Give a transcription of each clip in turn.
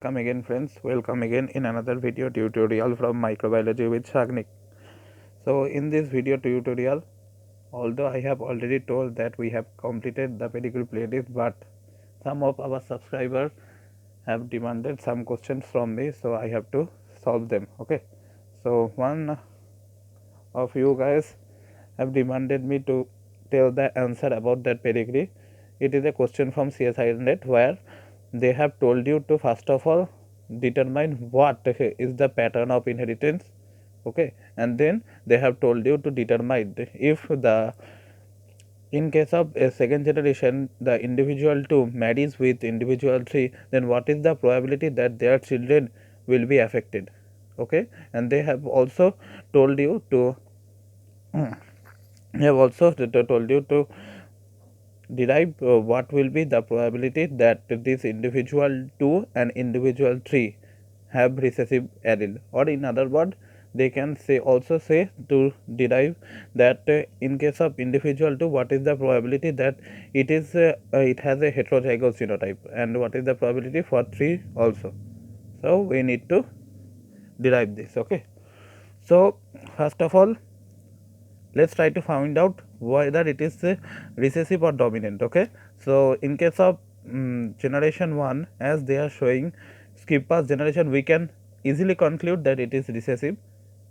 Come again friends, welcome again in another video tutorial from microbiology with Shagnik. So in this video tutorial, although I have already told that we have completed the pedigree playlist, but some of our subscribers have demanded some questions from me, so I have to solve them. Okay, so one of you guys have demanded me to tell the answer about that pedigree. It is a question from CSINet where they have told you to first of all determine what is the pattern of inheritance, okay, and then they have told you to determine if the in case of a second generation the individual 2 marries with individual 3, then what is the probability that their children will be affected, okay, and they have also told you to I have also told you to derive what will be the probability that this individual 2 and individual 3 have recessive allele, or in other word they can say to derive that in case of individual 2 what is the probability that it has a heterozygous genotype, and what is the probability for 3 also. So we need to derive this. Okay, so first of all let's try to find out whether it is recessive or dominant. Okay, so in case of generation 1, as they are showing skip past generation, we can easily conclude that it is recessive,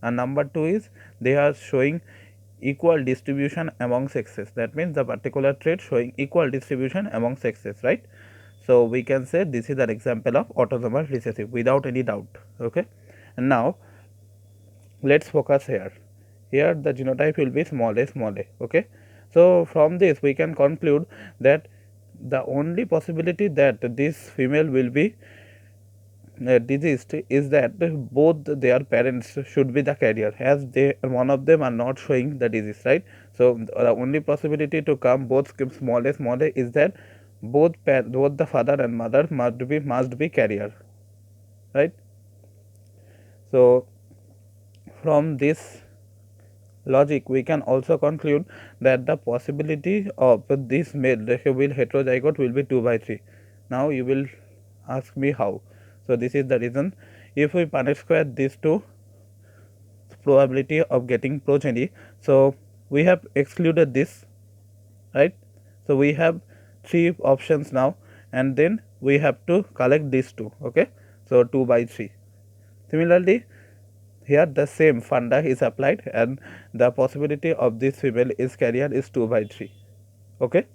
and number 2 is they are showing equal distribution among sexes. That means the particular trait showing equal distribution among sexes, right? So we can say this is an example of autosomal recessive without any doubt. Okay, and now let's focus here. Here the genotype will be small a. Okay, so from this we can conclude that the only possibility that this female will be diseased is that both their parents should be the carrier, as they one of them are not showing the disease, right? So the only possibility to come both small a is that both the father and mother must be carrier, right? So from this logic we can also conclude that the possibility of this male will heterozygote will be 2 by 3. Now you will ask me how. So this is the reason. If we Punnett square these two probability of getting progeny, so we have excluded this, right? So we have 3 options now, and then we have to collect these two. Okay, so 2 by 3. Similarly, here the same funda is applied, and the possibility of this female is carrier is 2 by 3. Okay,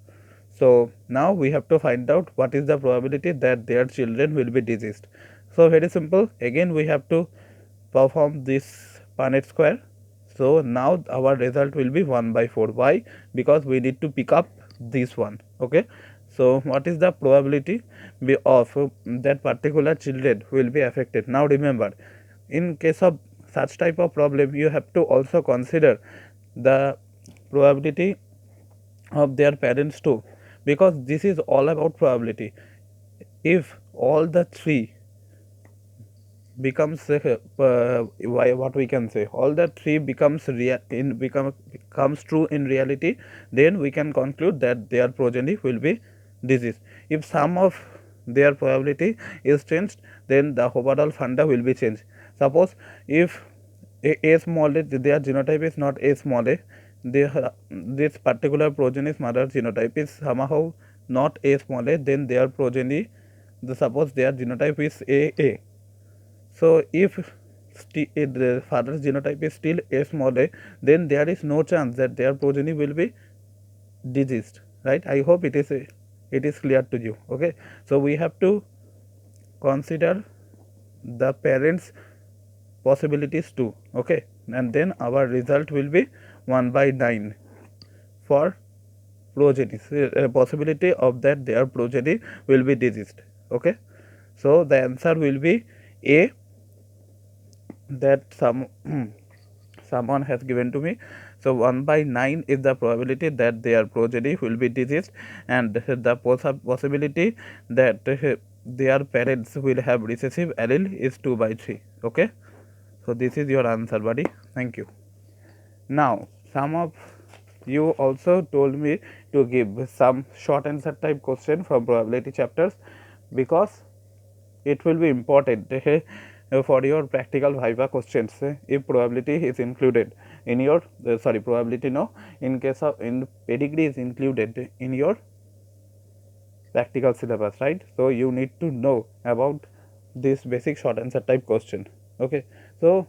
so now we have to find out what is the probability that their children will be diseased. So very simple, again we have to perform this Punnett square. So now our result will be 1 by 4. Why? Because we need to pick up this one. Okay, so what is the probability of that particular children will be affected? Now remember, in case of such type of problem you have to also consider the probability of their parents too, because this is all about probability. If all the three becomes what we can say, all the three becomes comes true in reality, then we can conclude that their progeny will be diseased. If some of their probability is changed, then the overall funda will be changed. Suppose if a small a, their genotype is not a small a, this particular progeny's mother genotype is somehow not a small a, then their progeny, suppose their genotype is a. So if the father's genotype is still a small a, then there is no chance that their progeny will be diseased, right? I hope it is clear to you. Okay, so we have to consider the parents possibilities too. Okay, and then our result will be 1 by 9 for progeny, possibility of that their progeny will be diseased. Okay, so the answer will be a, that someone has given to me. So 1 by 9 is the probability that their progeny will be diseased, and the possibility that their parents will have recessive allele is 2 by 3. Okay, so this is your answer, buddy. Thank you. Now some of you also told me to give some short answer type question from probability chapters, because it will be important for your practical viva questions if probability is included in your probability no, in case of in pedigree is included in your practical syllabus, right? So you need to know about this basic short answer type question. Okay, so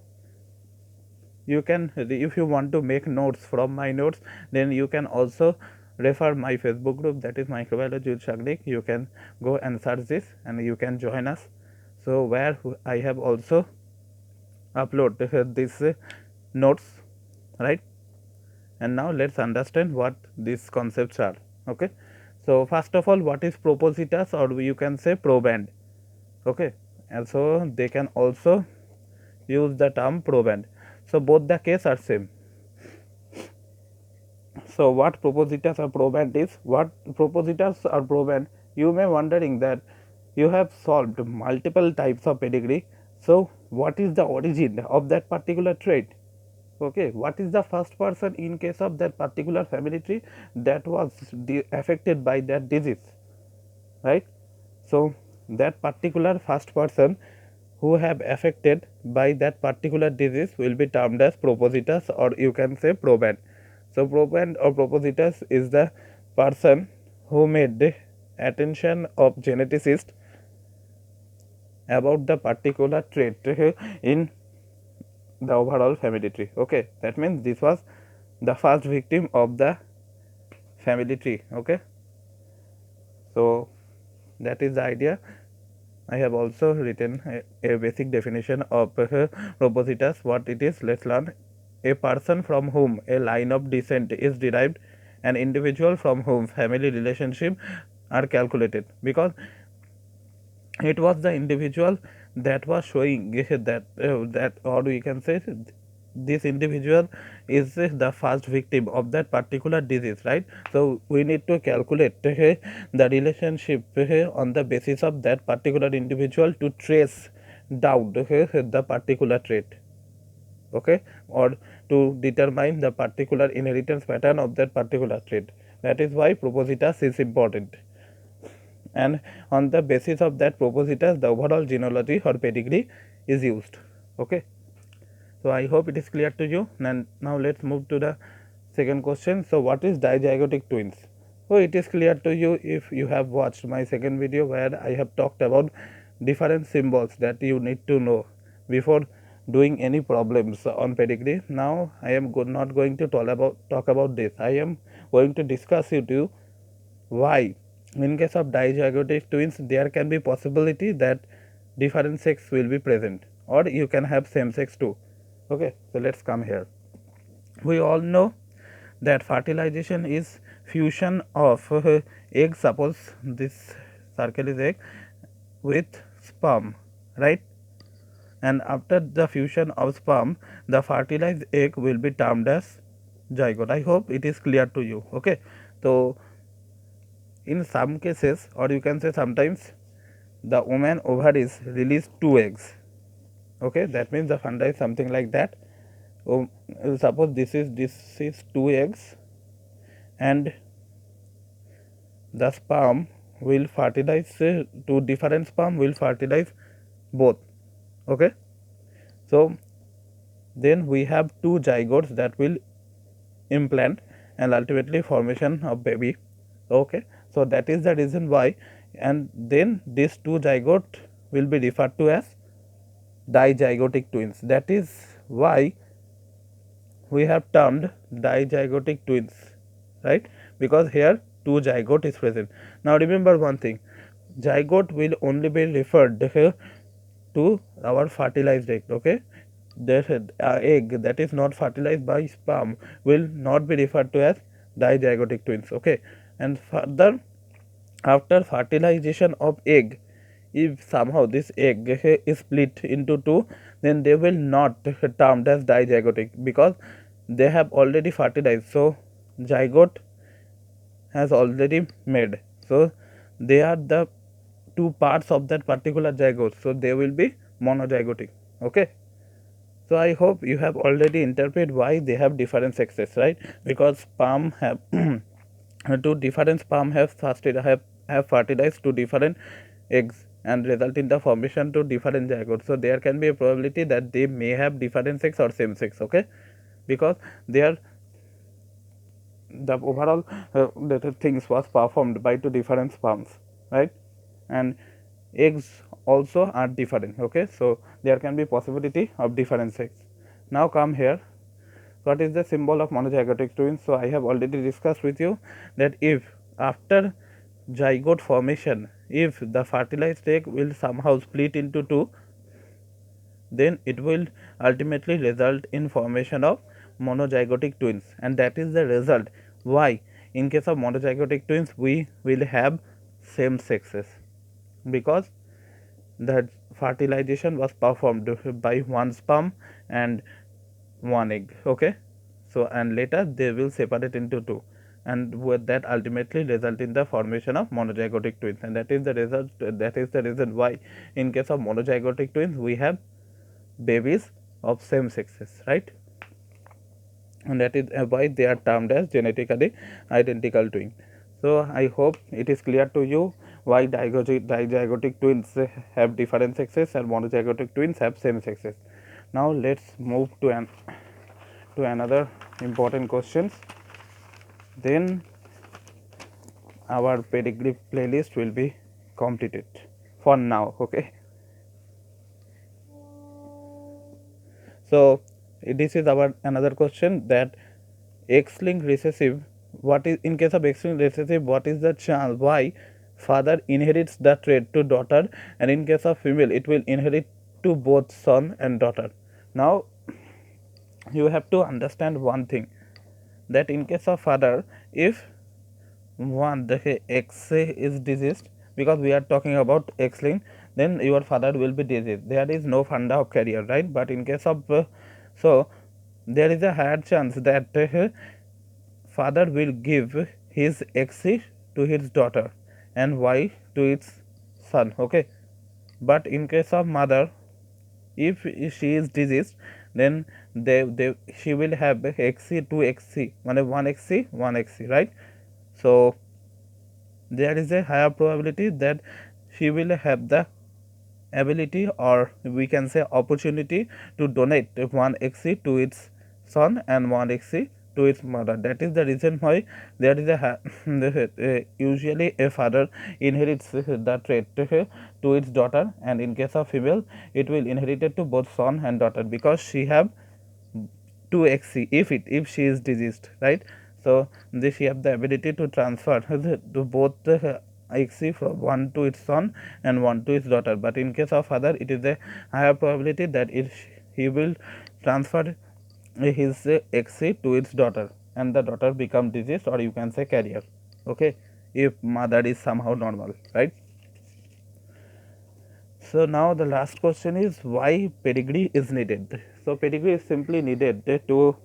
you can, if you want to make notes from my notes, then you can also refer my Facebook group, that is microbiology with Shagnik. You can go and search this and you can join us. So where I have also upload these notes, right? And now let's understand what these concepts are. Okay, so first of all, what is propositus, or you can say proband. Okay, and so they can also use the term proband. So both the case are same. So what propositus or proband is? What propositus or proband? You may wondering that you have solved multiple types of pedigree. So what is the origin of that particular trait? Okay, what is the first person in case of that particular family tree that was affected by that disease, right? So that particular first person who have affected by that particular disease will be termed as propositus, or you can say proband. So proband or propositus is the person who made the attention of geneticist about the particular trait in the overall family tree. Okay, that means this was the first victim of the family tree. Okay, so that is the idea. I have also written a basic definition of propositus. What it is, let's learn. A person from whom a line of descent is derived, an individual from whom family relationship are calculated, because it was the individual that was showing that or we can say this individual is the first victim of that particular disease, right? So we need to calculate the relationship on the basis of that particular individual to trace down the particular trait. Okay, or to determine the particular inheritance pattern of that particular trait. That is why propositus is important, and on the basis of that propositus the overall genealogy or pedigree is used. Okay, so I hope it is clear to you. And now let's move to the second question. So what is dizygotic twins? So it is clear to you if you have watched my second video where I have talked about different symbols that you need to know before doing any problems on pedigree. Now I am not going to talk about this. I am going to discuss with you why in case of dizygotic twins there can be possibility that different sex will be present, or you can have same sex too. Okay, so let's come here. We all know that fertilization is fusion of egg, suppose this circle is egg, with sperm, right? And after the fusion of sperm, the fertilized egg will be termed as zygote. I hope it is clear to you. Okay, so in some cases, or you can say sometimes, the woman ovaries release two eggs. Okay, that means the funda is something like that. Suppose this is two eggs, and the sperm will fertilize two different sperm will fertilize both. Okay, so then we have two zygotes that will implant and ultimately formation of baby. Okay, so that is the reason why, and then these two zygote will be referred to as dizygotic twins. That is why we have termed dizygotic twins, right? Because here two zygote is present. Now remember one thing, zygote will only be referred to our fertilized egg. Okay, the egg that is not fertilized by sperm will not be referred to as dizygotic twins. Okay, and further, after fertilization of egg, if somehow this egg is split into two, then they will not termed as dizygotic, because they have already fertilized. So zygote has already made, so they are the two parts of that particular zygote, so they will be monozygotic. Okay, so I hope you have already interpreted why they have different sexes, right? Because sperm have two different sperm have fertilized two different eggs, and result in the formation to different zygotes. So there can be a probability that they may have different sex or same sex, okay, because they are the overall the things was performed by two different sperms, right? And eggs also are different, okay, so there can be possibility of different sex. Now come here, what is the symbol of monozygotic twins? So I have already discussed with you that if after zygote formation, if the fertilized egg will somehow split into two, then it will ultimately result in formation of monozygotic twins, and that is the result why in case of monozygotic twins we will have same sexes, because the fertilization was performed by one sperm and one egg, okay, so and later they will separate into two, and with that ultimately result in the formation of monozygotic twins, and that is the result, that is the reason why in case of monozygotic twins we have babies of same sexes, right? And that is why they are termed as genetically identical twins. So I hope it is clear to you why dizygotic twins have different sexes and monozygotic twins have same sexes. Now let's move to another important questions. Then our pedigree playlist will be completed for now, okay. So this is our another question, that X-linked recessive, what is in case of X-linked recessive, what is the chance why father inherits the trait to daughter, and in case of female it will inherit to both son and daughter. Now you have to understand one thing, that in case of father, if one the X is diseased, because we are talking about X-linked, then your father will be diseased, there is no funda of carrier, right? But in case of so there is a higher chance that father will give his X to his daughter and Y to its son, okay. But in case of mother, if she is diseased, then she will have XC to XC, one XC, one XC, right? So there is a higher probability that she will have the ability, or we can say opportunity, to donate one XC to its son and one XC to its mother. That is the reason why there is usually a father inherits the trait to its daughter, and in case of female it will inherit it to both son and daughter, because she have 2xc if she is diseased, right? So this she have the ability to transfer to both xc from one to its son and one to its daughter. But in case of father, it is a higher probability that he will transfer his xc to its daughter, and the daughter become diseased, or you can say carrier, okay, if mother is somehow normal, right? So now the last question is, why pedigree is needed? So pedigree is simply needed to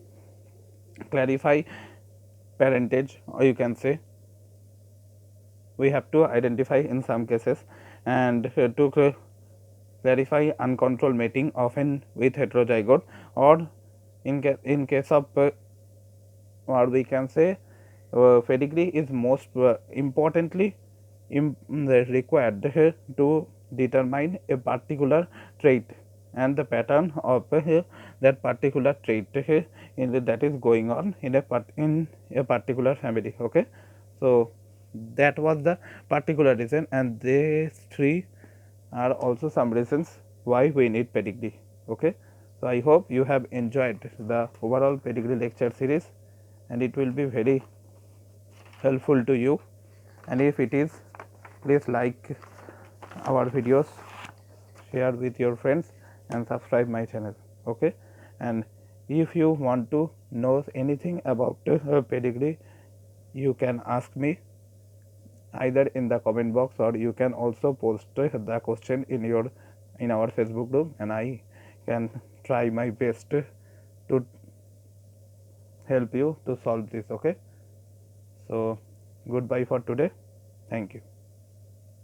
clarify parentage, or you can say we have to identify in some cases, and to clarify uncontrolled mating, often with heterozygote, or in case of or we can say pedigree is most importantly required to determine a particular trait and the pattern of that particular trait that is going on in a particular family, okay. So that was the particular reason, and these three are also some reasons why we need pedigree, okay. So I hope you have enjoyed the overall pedigree lecture series, and it will be very helpful to you, and if it is, please like our videos, share with your friends, and subscribe my channel, okay. And if you want to know anything about pedigree, you can ask me either in the comment box, or you can also post the question in our Facebook group, and I can try my best to help you to solve this, okay. So goodbye for today, thank you.